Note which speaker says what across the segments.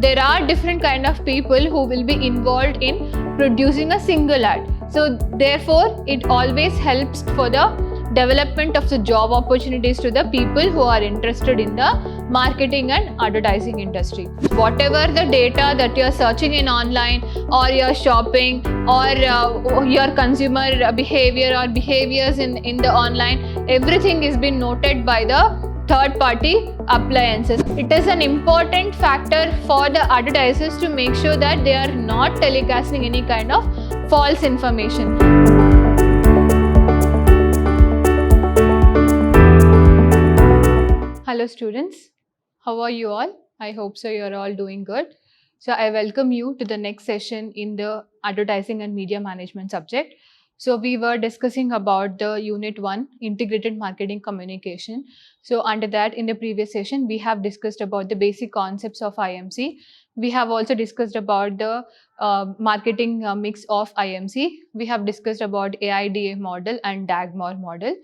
Speaker 1: there are different kind of people who will be involved in producing a single ad. So therefore, it always helps for the development of the job opportunities to the people who are interested in the marketing and advertising industry. Whatever the data that you are searching in online, or your shopping, or your consumer behavior or behaviors in the online, everything is been noted by the third-party appliances. It is an important factor for the advertisers to make sure that they are not telecasting any kind of false information. Hello students, how are you all? I hope so you are all doing good. So I welcome you to the next session in the advertising and media management subject. So we were discussing about the unit 1, integrated marketing communication. So under that, in the previous session, we have discussed about the basic concepts of IMC. We have also discussed about the marketing mix of IMC. We have discussed about AIDA model and Dagmar model.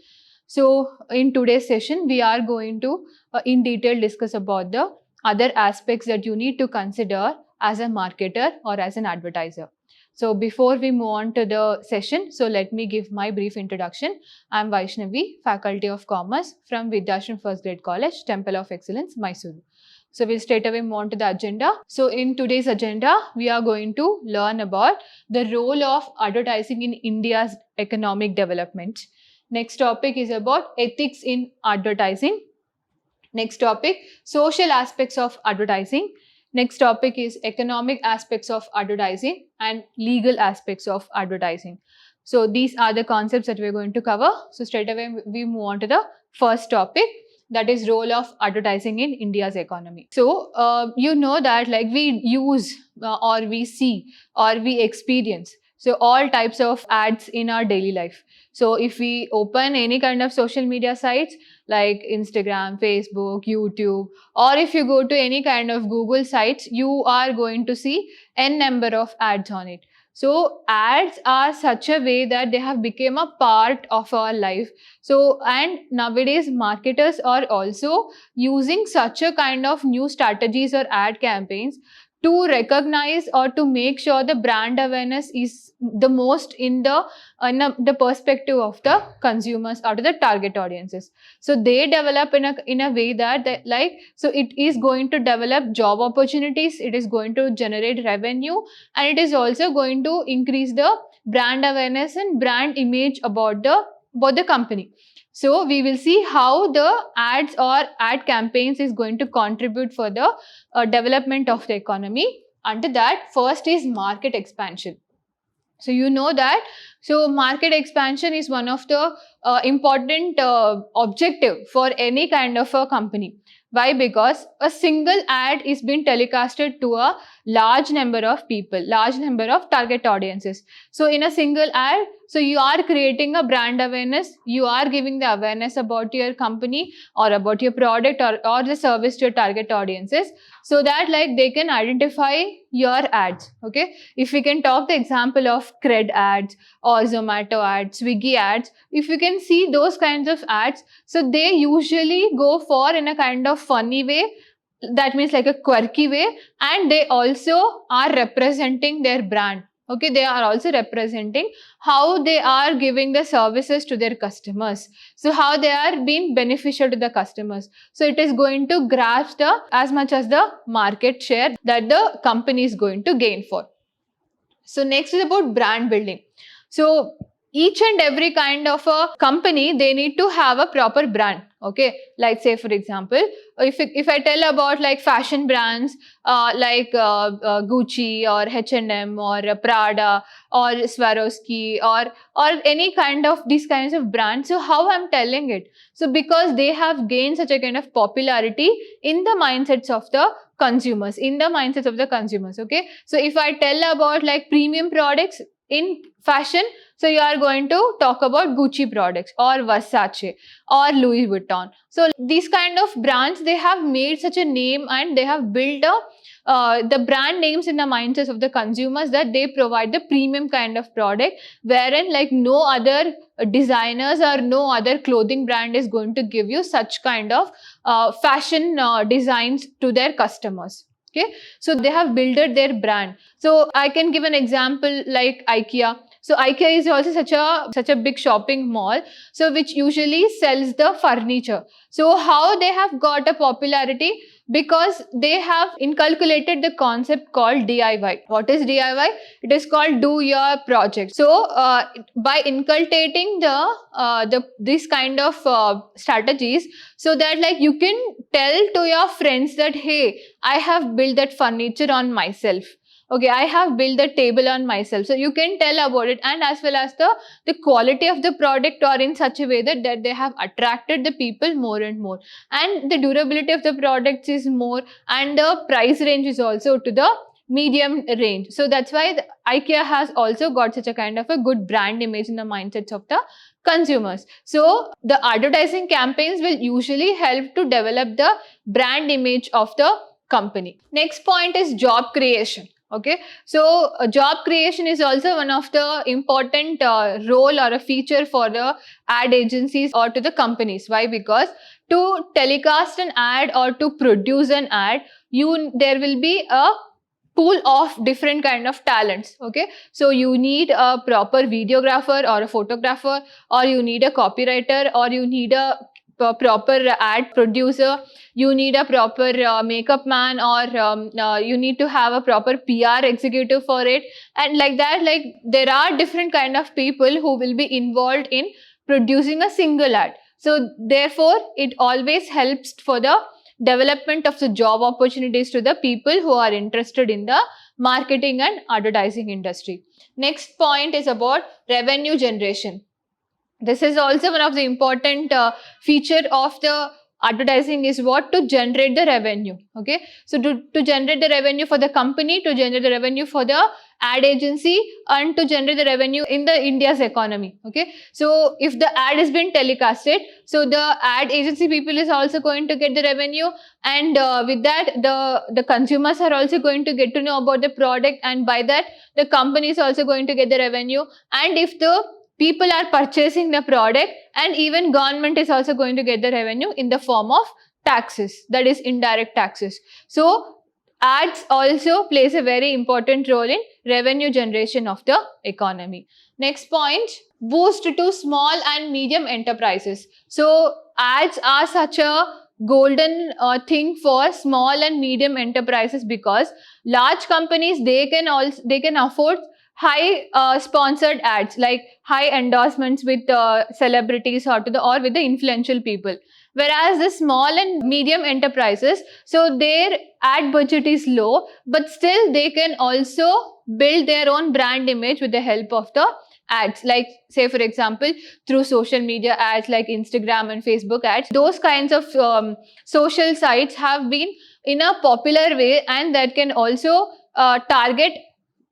Speaker 1: So in today's session, we are going to in detail discuss about the other aspects that you need to consider as a marketer or as an advertiser. So before we move on to the session, so let me give my brief introduction. I am Vaishnavi, Faculty of Commerce from Vidhyaashram First Grade College, Temple of Excellence, MYSURU. So we'll straight away move on to the agenda. So in today's agenda, we are going to learn about the role of advertising in India's economic development. Next topic is about ethics in advertising. Next topic, social aspects of advertising. Next topic is economic aspects of advertising and legal aspects of advertising. So these are the concepts that we're going to cover. So straight away we move on to the first topic, that is role of advertising in India's economy. So you know that like we use or we see or we experience so all types of ads in our daily life. So if we open any kind of social media sites like Instagram, Facebook, YouTube, or if you go to any kind of Google sites, you are going to see n number of ads on it. So ads are such a way that they have become a part of our life. So and nowadays marketers are also using such a kind of new strategies or ad campaigns to recognize or to make sure the brand awareness is the most in the perspective of the consumers or the target audiences. So they develop in a way that so it is going to develop job opportunities, it is going to generate revenue, and it is also going to increase the brand awareness and brand image about the company. So we will see how the ads or ad campaigns is going to contribute for the development of the economy. Under that, first is market expansion. So you know that so market expansion is one of the important objective for any kind of a company. Why? Because a single ad is being telecasted to a large number of people, large number of target audiences. So in a single ad, so you are creating a brand awareness, you are giving the awareness about your company or about your product or the service to your target audiences, so that like they can identify your ads. Okay, if we can talk the example of Cred ads or Zomato ads, Swiggy ads, if you can see those kinds of ads, so they usually go for in a kind of funny way, that means like a quirky way, and they also are representing their brand. Okay, they are also representing how they are giving the services to their customers. So how they are being beneficial to the customers. So it is going to grasp as much as the market share that the company is going to gain for. So next is about brand building. So each and every kind of a company, they need to have a proper brand. Okay, like say for example, if I tell about like fashion brands like Gucci or H&M or Prada or Swarovski or any kind of these kinds of brands, so how I'm telling it? So because they have gained such a kind of popularity in the mindsets of the consumers, okay. So if I tell about like premium products in fashion, so you are going to talk about Gucci products or Versace or Louis Vuitton. So these kind of brands, they have made such a name and they have built the brand names in the mindsets of the consumers that they provide the premium kind of product, wherein like no other designers or no other clothing brand is going to give you such kind of fashion designs to their customers. Okay, so they have built their brand. So I can give an example like IKEA. So IKEA is also such a big shopping mall, so which usually sells the furniture. So how they have got a popularity? Because they have inculcated the concept called DIY. What is DIY? It is called do your project. So by inculcating the this kind of strategies, so that like you can tell to your friends that, hey, I have built that furniture on myself. Okay, I have built the table on myself. So you can tell about it, and as well as the quality of the product are in such a way that they have attracted the people more and more. And the durability of the products is more, and the price range is also to the medium range. So that's why the IKEA has also got such a kind of a good brand image in the mindsets of the consumers. So the advertising campaigns will usually help to develop the brand image of the company. Next point is job creation. Okay, so job creation is also one of the important role or a feature for the ad agencies or to the companies. Why? Because to telecast an ad or to produce an ad, there will be a pool of different kind of talents. Okay, so you need a proper videographer or a photographer, or you need a copywriter, or you need a proper ad producer, you need a proper makeup man, or you need to have a proper PR executive for it. And like that, like there are different kind of people who will be involved in producing a single ad. So therefore it always helps for the development of the job opportunities to the people who are interested in the marketing and advertising industry. Next point is about revenue generation. This is also one of the important feature of the advertising, is what? To generate the revenue. Okay, so to generate the revenue for the company, to generate the revenue for the ad agency, and to generate the revenue in the India's economy. Okay, so if the ad is being telecasted, so the ad agency people is also going to get the revenue, and with that the consumers are also going to get to know about the product, and by that the company is also going to get the revenue. And if the people are purchasing the product, and even government is also going to get the revenue in the form of taxes, that is indirect taxes. So ads also plays a very important role in revenue generation of the economy. Next point, boost to small and medium enterprises. So ads are such a golden thing for small and medium enterprises, because large companies, they can afford high sponsored ads, like high endorsements with celebrities or with the influential people. Whereas the small and medium enterprises, so their ad budget is low, but still they can also build their own brand image with the help of the ads, like say for example through social media ads like Instagram and Facebook ads. Those kinds of social sites have been in a popular way, and that can also target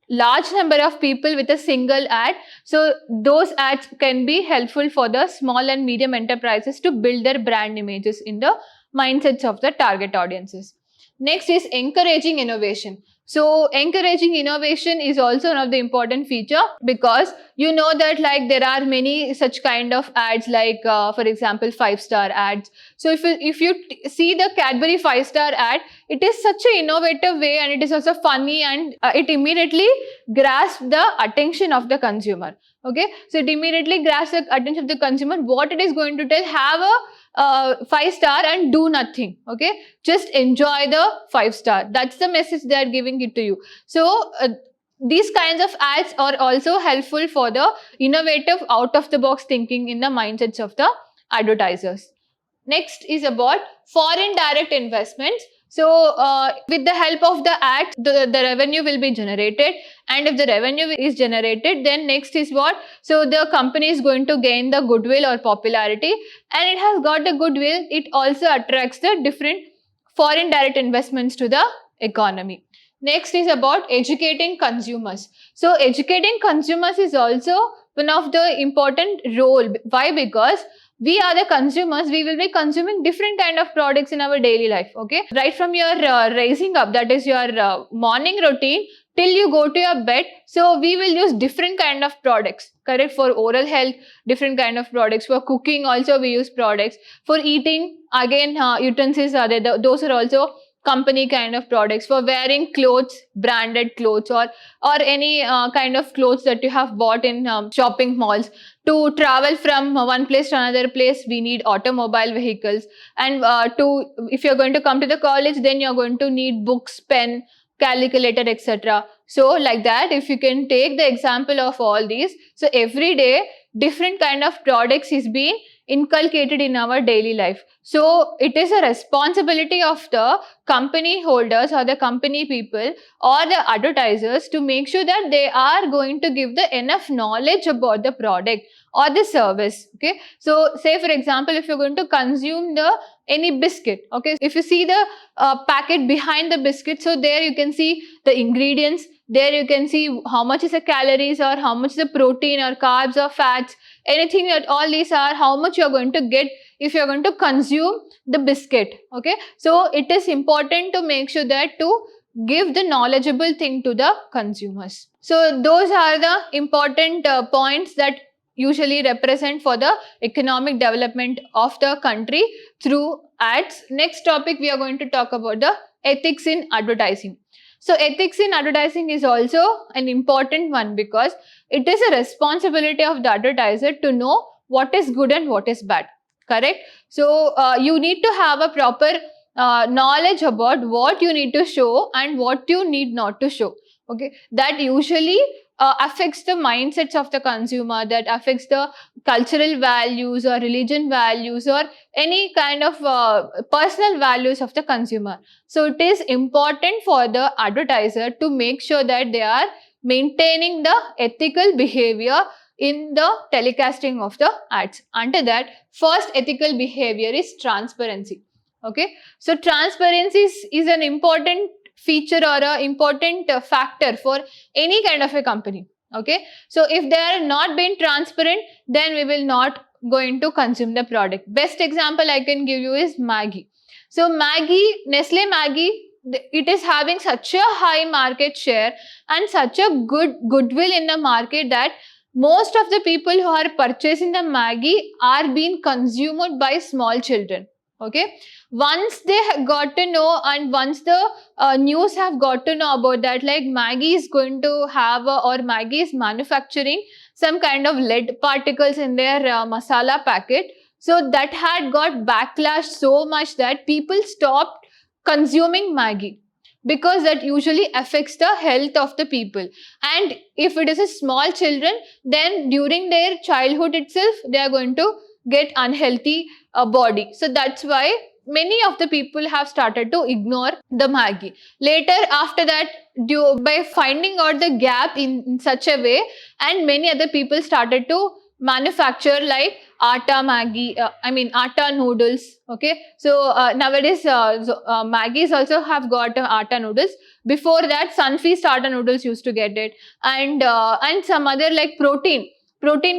Speaker 1: large number of people with a single ad. So those ads can be helpful for the small and medium enterprises to build their brand images in the mindsets of the target audiences. Next is encouraging innovation. So encouraging innovation is also one of the important feature, because you know that like there are many such kind of ads, like for example 5-star ads. So if you see the Cadbury 5-star ad, it is such an innovative way, and it is also funny, and it immediately grasps the attention of the consumer. Okay, so it immediately grasps the attention of the consumer. What it is going to tell? Have a 5-star and do nothing. Okay, just enjoy the 5-star. That's the message they are giving it to you. So these kinds of ads are also helpful for the innovative out of the box thinking in the mindsets of the advertisers. Next is about foreign direct investments. So with the help of the ad, the revenue will be generated, and if the revenue is generated, then next is what? So the company is going to gain the goodwill or popularity, and it has got the goodwill, it also attracts the different foreign direct investments to the economy. Next is about educating consumers. So educating consumers is also one of the important role. Why? Because we are the consumers, we will be consuming different kind of products in our daily life. Okay, right from your raising up, that is your morning routine, till you go to your bed. So we will use different kind of products, correct? For oral health, different kind of products. For cooking also we use products. For eating, again utensils are there, those are also company kind of products, for wearing clothes, branded clothes, or any kind of clothes that you have bought in shopping malls. To travel from one place to another place, we need automobile vehicles. And if you're going to come to the college, then you're going to need books, pen, calculator, etc. So like that, if you can take the example of all these, so every day different kind of products is being inculcated in our daily life. So it is a responsibility of the company holders or the company people or the advertisers to make sure that they are going to give the enough knowledge about the product or the service. Okay, so say for example, if you're going to consume the any biscuit, okay, if you see the packet behind the biscuit, so there you can see the ingredients, there you can see how much is the calories or how much is the protein or carbs or fats, anything that all these are, how much you're going to get if you're going to consume the biscuit. Okay, so it is important to make sure that to give the knowledgeable thing to the consumers. So those are the important points that usually represent for the economic development of the country through ads. Next topic, we are going to talk about the ethics in advertising. So ethics in advertising is also an important one because it is a responsibility of the advertiser to know what is good and what is bad. Correct? So you need to have a proper knowledge about what you need to show and what you need not to show. Okay, that usually affects the mindsets of the consumer, that affects the cultural values or religion values or any kind of personal values of the consumer. So it is important for the advertiser to make sure that they are maintaining the ethical behavior in the telecasting of the ads. Under that, first ethical behavior is transparency. Okay, so transparency is an important feature or an important factor for any kind of a company. Okay, so if they are not being transparent, then we will not going to consume the product. Best example I can give you is Maggi. So Maggi, Nestle Maggi, it is having such a high market share and such a goodwill in the market that most of the people who are purchasing the Maggi are being consumed by small children. Okay, once they got to know and once the news have got to know about that, like Maggi is going to have or Maggi is manufacturing some kind of lead particles in their masala packet. So that had got backlash so much that people stopped consuming Maggi, because that usually affects the health of the people. And if it is a small children, then during their childhood itself, they are going to get unhealthy body. So that's why many of the people have started to ignore the Maggi. Later, after that, by finding out the gap in such a way, and many other people started to manufacture like atta Maggi, atta noodles. Okay, so nowadays Maggi's also have got atta noodles. Before that, Sunfeast atta noodles used to get it, and some other like protein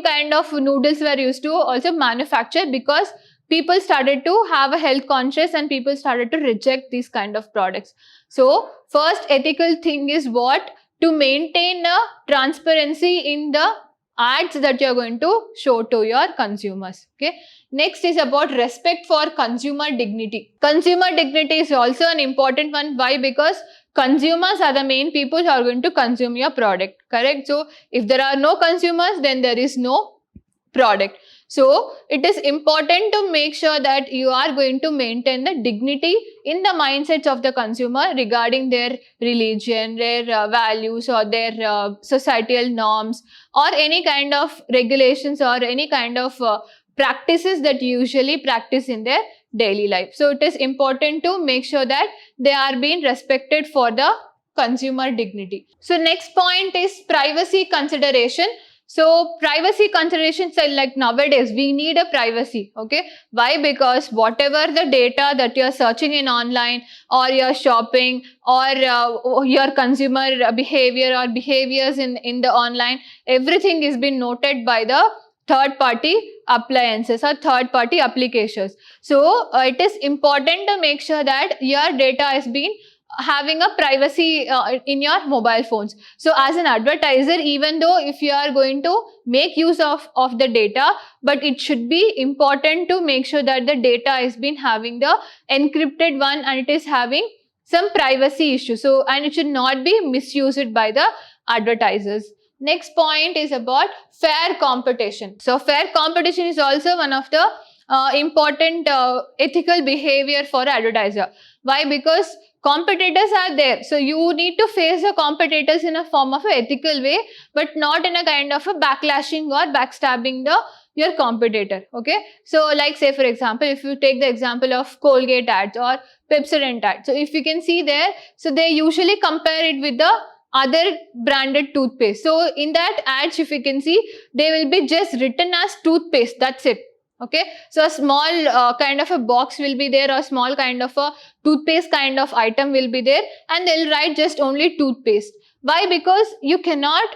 Speaker 1: kind of noodles were used to also manufacture, because people started to have a health conscious and people started to reject these kind of products. So first ethical thing is what? To maintain a transparency in the ads that you are going to show to your consumers. Okay. Next is about respect for consumer dignity. Consumer dignity is also an important one. Why? Because consumers are the main people who are going to consume your product. Correct? So if there are no consumers, then there is no product. So it is important to make sure that you are going to maintain the dignity in the mindsets of the consumer regarding their religion, their values, or their societal norms, or any kind of regulations or any kind of practices that you usually practice in their daily life. So it is important to make sure that they are being respected for the consumer dignity. So next point is privacy consideration. So privacy considerations are like nowadays we need a privacy. Okay, why? Because whatever the data that you are searching in online, or your shopping, or your consumer behavior or behaviors in the online, everything is been noted by the third party appliances or third party applications. So it is important to make sure that your data is being having a privacy in your mobile phones. So as an advertiser, even though if you are going to make use of the data, but it should be important to make sure that the data is been having the encrypted one and it is having some privacy issues. So, and it should not be misused by the advertisers. Next point is about fair competition. So, fair competition is also one of the important ethical behavior for advertiser. Why? Because competitors are there. So, you need to face the competitors in a form of an ethical way, but not in a kind of a backlashing or backstabbing your competitor. Okay. So, like say for example, if you take the example of Colgate ads or Pepsodent ads. So, if you can see there, so they usually compare it with the other branded toothpaste. So, in that ads, if you can see, they will be just written as toothpaste. That's it. Okay. So, a small kind of a box will be there, or small kind of a toothpaste kind of item will be there, and they'll write just only toothpaste. Why? Because you cannot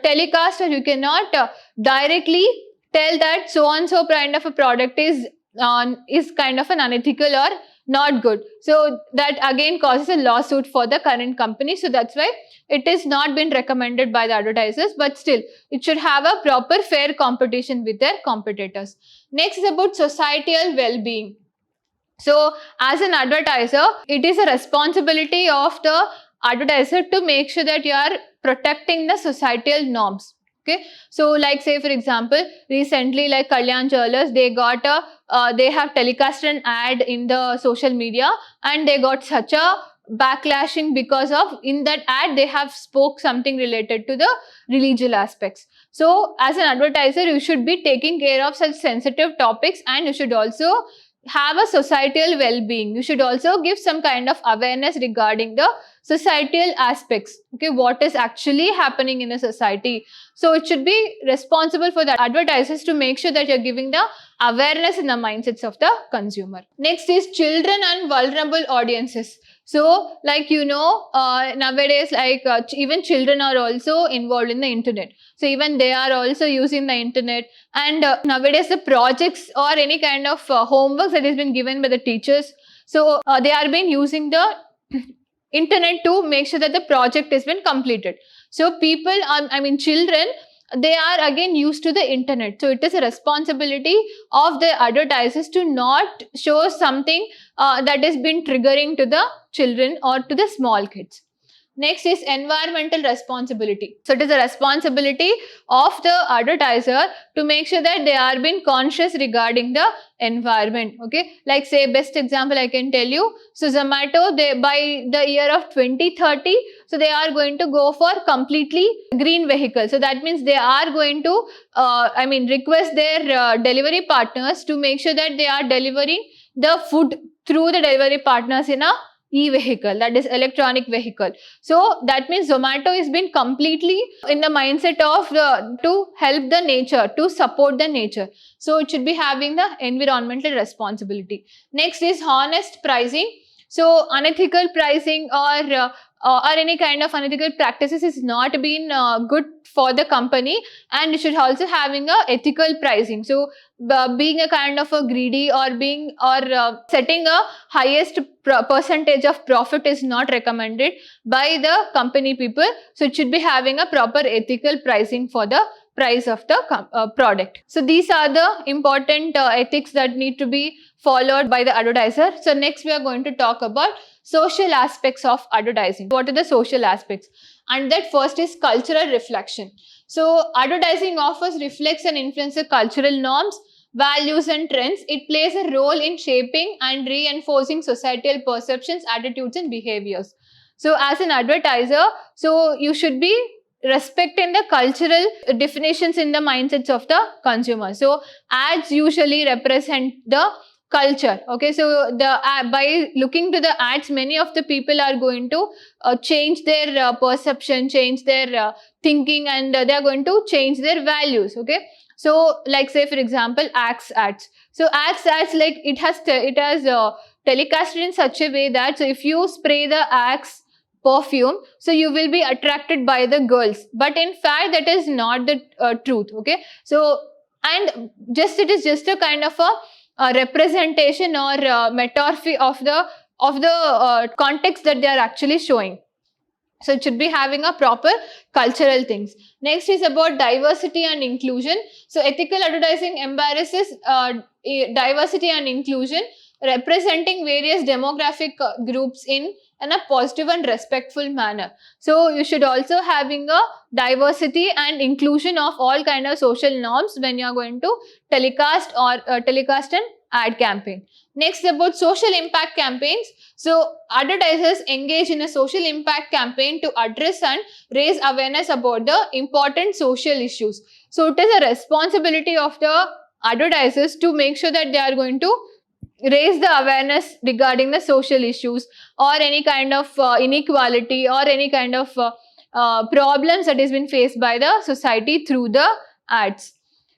Speaker 1: telecast, or you cannot directly tell that so and so kind of a product is kind of an unethical or not good. So that again causes a lawsuit for the current company. So that's why it is not been recommended by the advertisers, but still it should have a proper fair competition with their competitors. Next is about societal well-being. So as an advertiser, it is a responsibility of the advertiser to make sure that you are protecting the societal norms. Okay, so like say for example, recently like Kalyan Jewellers, they have telecasted an ad in the social media, and they got such a backlashing because of, in that ad they have spoke something related to the religious aspects. So as an advertiser, you should be taking care of such sensitive topics, and you should also have a societal well-being. You should also give some kind of awareness regarding the societal aspects. Okay, what is actually happening in a society. So it should be responsible for the advertisers to make sure that you're giving the awareness in the mindsets of the consumer. Next is children and vulnerable audiences. So like nowadays even children are also involved in the internet. So even they are also using the internet, and nowadays the projects or any kind of homework that has been given by the teachers, so they are being using the internet to make sure that the project has been completed. So people, children, they are again used to the internet. So it is a responsibility of the advertisers to not show something that has been triggering to the children or to the small kids. Next is environmental responsibility. So it is a responsibility of the advertiser to make sure that they are being conscious regarding the environment. Okay, like say best example I can tell you. So Zomato, they by the year of 2030, so they are going to go for completely green vehicle. So that means they are going to request their delivery partners to make sure that they are delivering the food through the delivery partners in a e-vehicle, that is electronic vehicle. So that means Zomato has been completely in the mindset of to help the nature, to support the nature. So it should be having the environmental responsibility. Next is honest pricing. So unethical pricing or any kind of unethical practices is not been good for the company, and it should also having a ethical pricing. So being a kind of a greedy or setting a highest percentage of profit is not recommended by the company people. So it should be having a proper ethical pricing for the price of the product. So these are the important ethics that need to be followed by the advertiser. So next we are going to talk about social aspects of advertising. What are the social aspects? And that first is cultural reflection. So advertising offers reflects and influences cultural norms, values and trends. It plays a role in shaping and reinforcing societal perceptions, attitudes and behaviors. So as an advertiser, so you should be respecting the cultural definitions in the mindsets of the consumer. So ads usually represent the culture. Okay, so by looking to the ads, many of the people are going to change their perception, change their thinking, and they are going to change their values. Okay, so like say for example ads. So ads like it has telecasted in such a way that, so if you spray the axe perfume, so you will be attracted by the girls, but in fact that is not the truth. Okay, so and it is just a kind of a representation or metaphor of the context that they are actually showing. So it should be having a proper cultural things. Next is about diversity and inclusion. So ethical advertising embraces diversity and inclusion, representing various demographic groups in in a positive and respectful manner. So you should also having a diversity and inclusion of all kind of social norms when you are going to telecast an ad campaign. Next, about social impact campaigns. So advertisers engage in a social impact campaign to address and raise awareness about the important social issues. So it is a responsibility of the advertisers to make sure that they are going to raise the awareness regarding the social issues or any kind of inequality or any kind of problems that has been faced by the society through the ads.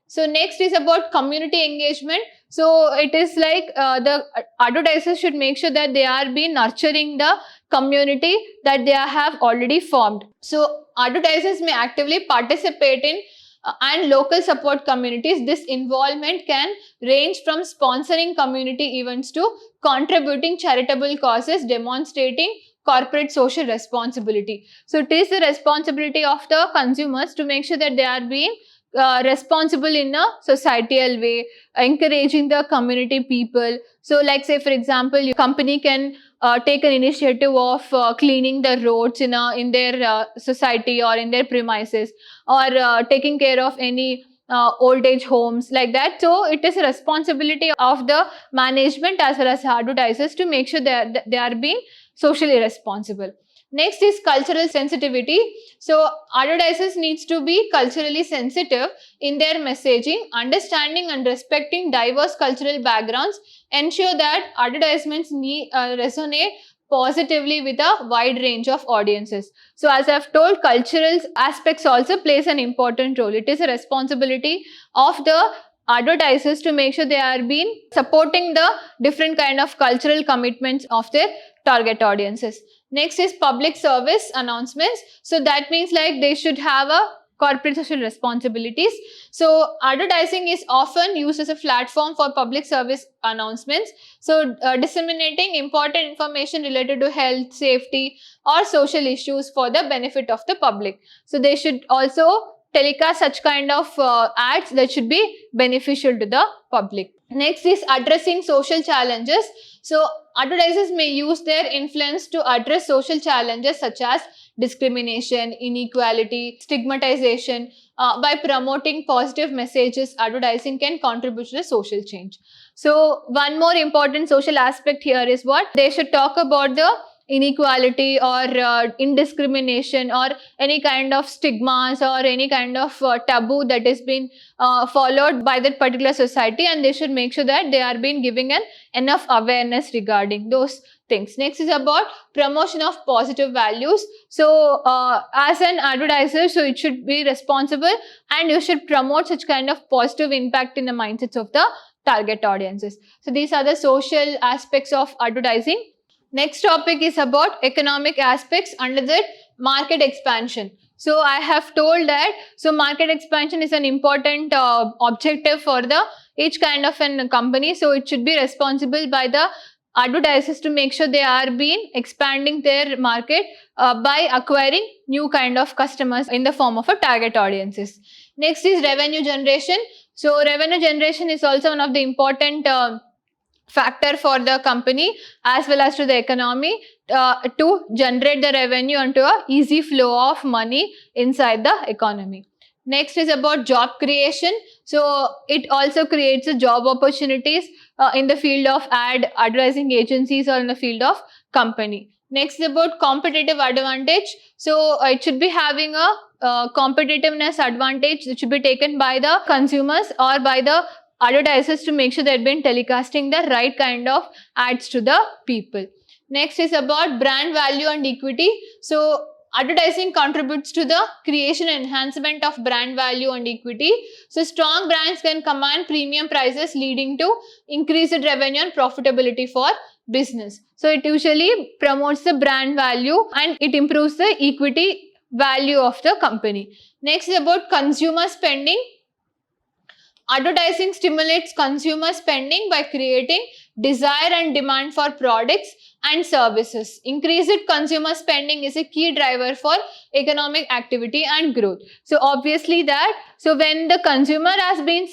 Speaker 1: So next is about community engagement. So it is like the advertisers should make sure that they are be nurturing the community that they have already formed. So advertisers may actively participate in and local support communities. This involvement can range from sponsoring community events to contributing charitable causes, demonstrating corporate social responsibility. So it is the responsibility of the consumers to make sure that they are being responsible in a societal way, encouraging the community people. So like say for example, your company can take an initiative of cleaning the roads in their society or in their premises, or taking care of any old age homes like that. So it is a responsibility of the management as well as advertisers to make sure that they are being socially responsible. Next is cultural sensitivity. So advertisers needs to be culturally sensitive in their messaging, understanding and respecting diverse cultural backgrounds, ensure that advertisements resonate positively with a wide range of audiences. So as I've told, cultural aspects also plays an important role. It is a responsibility of the advertisers to make sure they are being supporting the different kind of cultural commitments of their target audiences. Next is public service announcements. So that means like they should have a corporate social responsibilities. So advertising is often used as a platform for public service announcements. So disseminating important information related to health, safety or social issues for the benefit of the public. So they should also telecast such kind of ads that should be beneficial to the public. Next is addressing social challenges. So advertisers may use their influence to address social challenges such as discrimination, inequality, stigmatization. By promoting positive messages, advertising can contribute to the social change. So one more important social aspect here is what? They should talk about the inequality or indiscrimination or any kind of stigmas or any kind of taboo that has been followed by that particular society, and they should make sure that they are being giving an enough awareness regarding those things. Next is about promotion of positive values. So as an advertiser, so it should be responsible and you should promote such kind of positive impact in the mindsets of the target audiences. So these are the social aspects of advertising. Next topic is about economic aspects under the market expansion. So I have told that so market expansion is an important objective for the each kind of a company. So it should be responsible by the advertisers to make sure they are being expanding their market by acquiring new kind of customers in the form of a target audiences. Next is revenue generation. So revenue generation is also one of the important factor for the company as well as to the economy to generate the revenue and to a easy flow of money inside the economy. Next is about job creation. So it also creates a job opportunities in the field of advertising agencies or in the field of company. Next is about competitive advantage. So it should be having a competitiveness advantage that should be taken by the consumers or by the advertisers to make sure they've been telecasting the right kind of ads to the people. Next is about brand value and equity. So advertising contributes to the creation and enhancement of brand value and equity. So strong brands can command premium prices, leading to increased revenue and profitability for business. So it usually promotes the brand value and it improves the equity value of the company. Next is about consumer spending. Advertising stimulates consumer spending by creating desire and demand for products and services. Increased consumer spending is a key driver for economic activity and growth. So obviously so when the consumer has been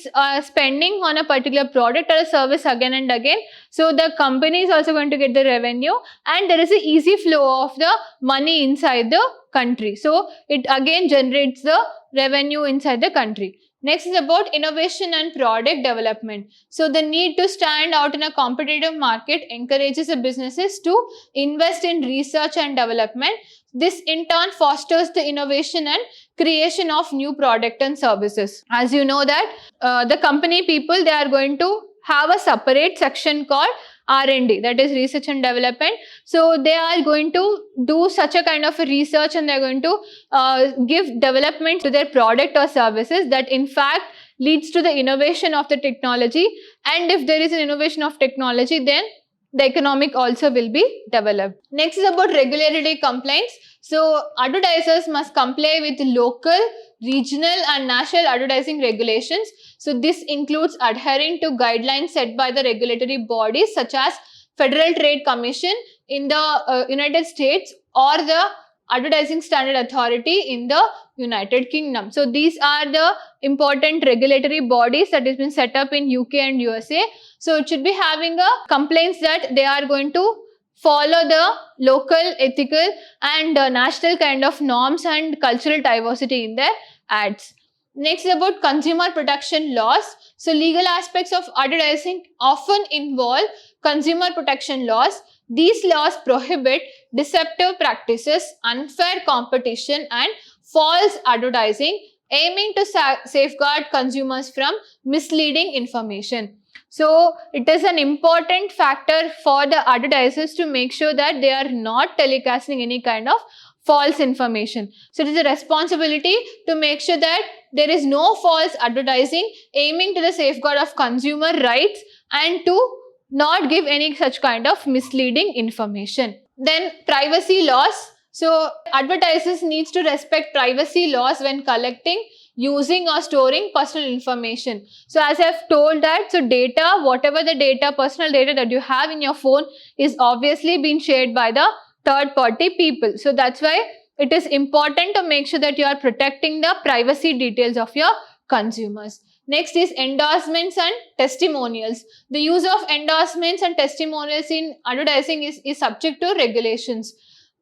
Speaker 1: spending on a particular product or a service again and again, so the company is also going to get the revenue, and there is an easy flow of the money inside the country. So it again generates the revenue inside the country. Next is about innovation and product development. So the need to stand out in a competitive market encourages the businesses to invest in research and development. This in turn fosters the innovation and creation of new product and services. As you know that the company people, they are going to have a separate section called R&D, that is research and development. So they are going to do such a kind of a research, and they are going to give development to their product or services that in fact leads to the innovation of the technology. And if there is an innovation of technology, then the economic also will be developed. Next is about regulatory compliance. So advertisers must comply with local, regional and national advertising regulations. So this includes adhering to guidelines set by the regulatory bodies such as Federal Trade Commission in the United States or the Advertising Standard Authority in the United Kingdom. So these are the important regulatory bodies that has been set up in UK and USA. So it should be having a complaints that they are going to follow the local, ethical and national kind of norms and cultural diversity in their ads. Next is about consumer protection laws. So legal aspects of advertising often involve consumer protection laws. These laws prohibit deceptive practices, unfair competition and false advertising, aiming to safeguard consumers from misleading information. So it is an important factor for the advertisers to make sure that they are not telecasting any kind of false information. So it is a responsibility to make sure that there is no false advertising, aiming to the safeguard of consumer rights and to not give any such kind of misleading information. Then privacy laws. So advertisers needs to respect privacy laws when collecting, using or storing personal information. So as I have told that, so data, whatever the data, personal data that you have in your phone is obviously being shared by the third party people. So that's why it is important to make sure that you are protecting the privacy details of your consumers. Next is endorsements and testimonials. The use of endorsements and testimonials in advertising is subject to regulations.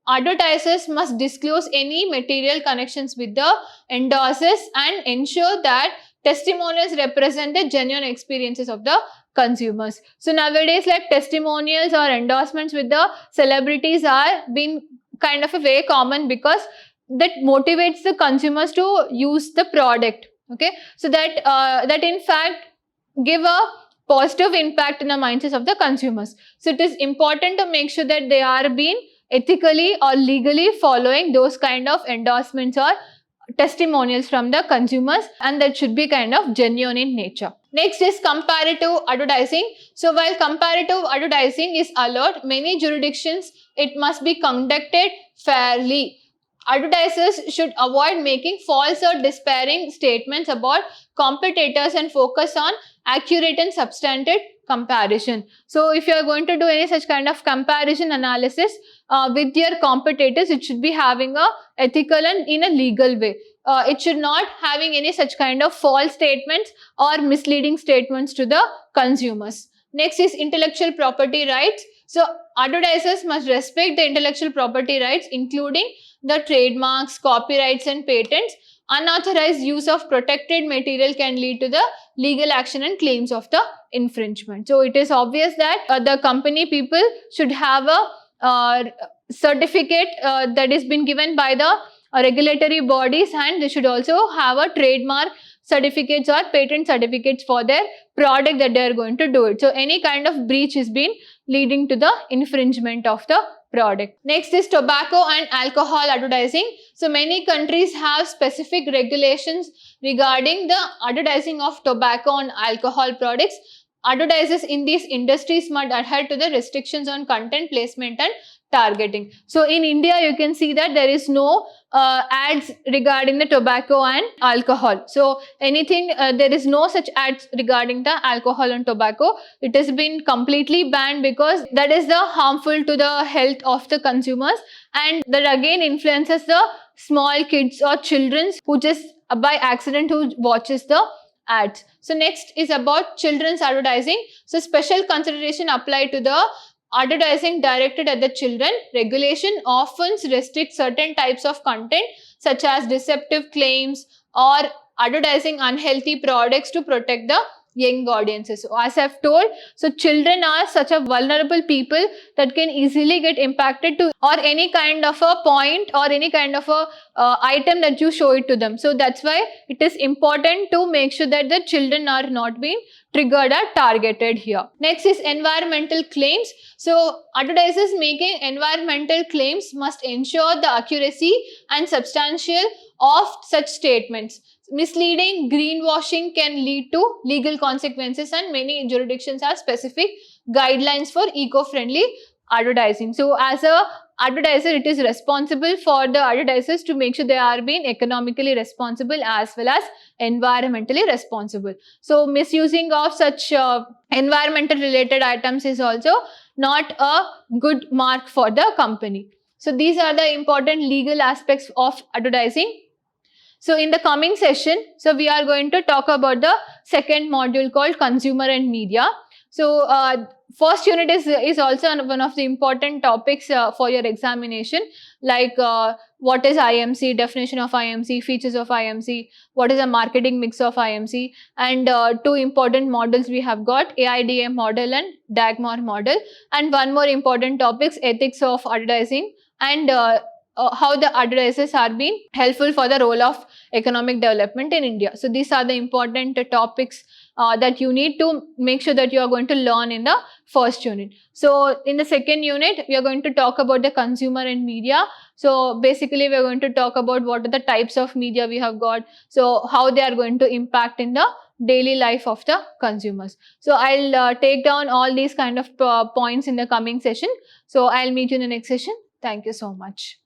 Speaker 1: Advertisers must disclose any material connections with the endorsers and ensure that testimonials represent the genuine experiences of the consumers. So nowadays, like testimonials or endorsements with the celebrities are being kind of a very common because that motivates the consumers to use the product. Okay, so that in fact give a positive impact in the mindsets of the consumers. So it is important to make sure that they are being ethically or legally following those kind of endorsements or testimonials from the consumers, and that should be kind of genuine in nature. Next is comparative advertising. So while comparative advertising is allowed, many jurisdictions it must be conducted fairly. Advertisers should avoid making false or disparaging statements about competitors and focus on accurate and substantive comparison. So if you are going to do any such kind of comparison analysis with your competitors, it should be having a ethical and in a legal way. It should not having any such kind of false statements or misleading statements to the consumers. Next is intellectual property rights. So advertisers must respect the intellectual property rights, including the trademarks, copyrights and patents. Unauthorized use of protected material can lead to the legal action and claims of the infringement. So it is obvious that the company people should have a certificate that is been given by the regulatory bodies, and they should also have a trademark certificates or patent certificates for their product that they are going to do it. So any kind of breach is been leading to the infringement of the product. Next is tobacco and alcohol advertising. So many countries have specific regulations regarding the advertising of tobacco and alcohol products. Advertisers in these industries must adhere to the restrictions on content placement and targeting. So in India, you can see that there is no ads regarding the tobacco and alcohol. So anything, there is no such ads regarding the alcohol and tobacco. It has been completely banned because that is the harmful to the health of the consumers, and that again influences the small kids or children who just by accident who watches the ads. So next is about children's advertising. So special consideration applied to the advertising directed at the children. Regulation often restricts certain types of content such as deceptive claims or advertising unhealthy products to protect the young audiences. So as I've told, so children are such a vulnerable people that can easily get impacted to or any kind of a point or any kind of a item that you show it to them. So that's why it is important to make sure that the children are not being triggered or targeted here. Next is environmental claims. So advertisers making environmental claims must ensure the accuracy and substantial of such statements. Misleading greenwashing can lead to legal consequences, and many jurisdictions have specific guidelines for eco-friendly advertising. So as a advertiser, it is responsible for the advertisers to make sure they are being economically responsible as well as environmentally responsible. So misusing of such environmental related items is also not a good mark for the company. So these are the important legal aspects of advertising. So in the coming session, so we are going to talk about the second module called consumer and media. So first unit is also one of the important topics for your examination, like what is IMC, definition of IMC, features of IMC, what is a marketing mix of IMC, and two important models we have got, AIDA model and Dagmar model, and one more important topics, ethics of advertising, and how the advertisers are being helpful for the role of economic development in India. So these are the important topics that you need to make sure that you are going to learn in the first unit. So in the second unit, we are going to talk about the consumer and media. So basically, we are going to talk about what are the types of media we have got, so how they are going to impact in the daily life of the consumers. So I'll take down all these kind of points in the coming session. So I'll meet you in the next session. Thank you so much.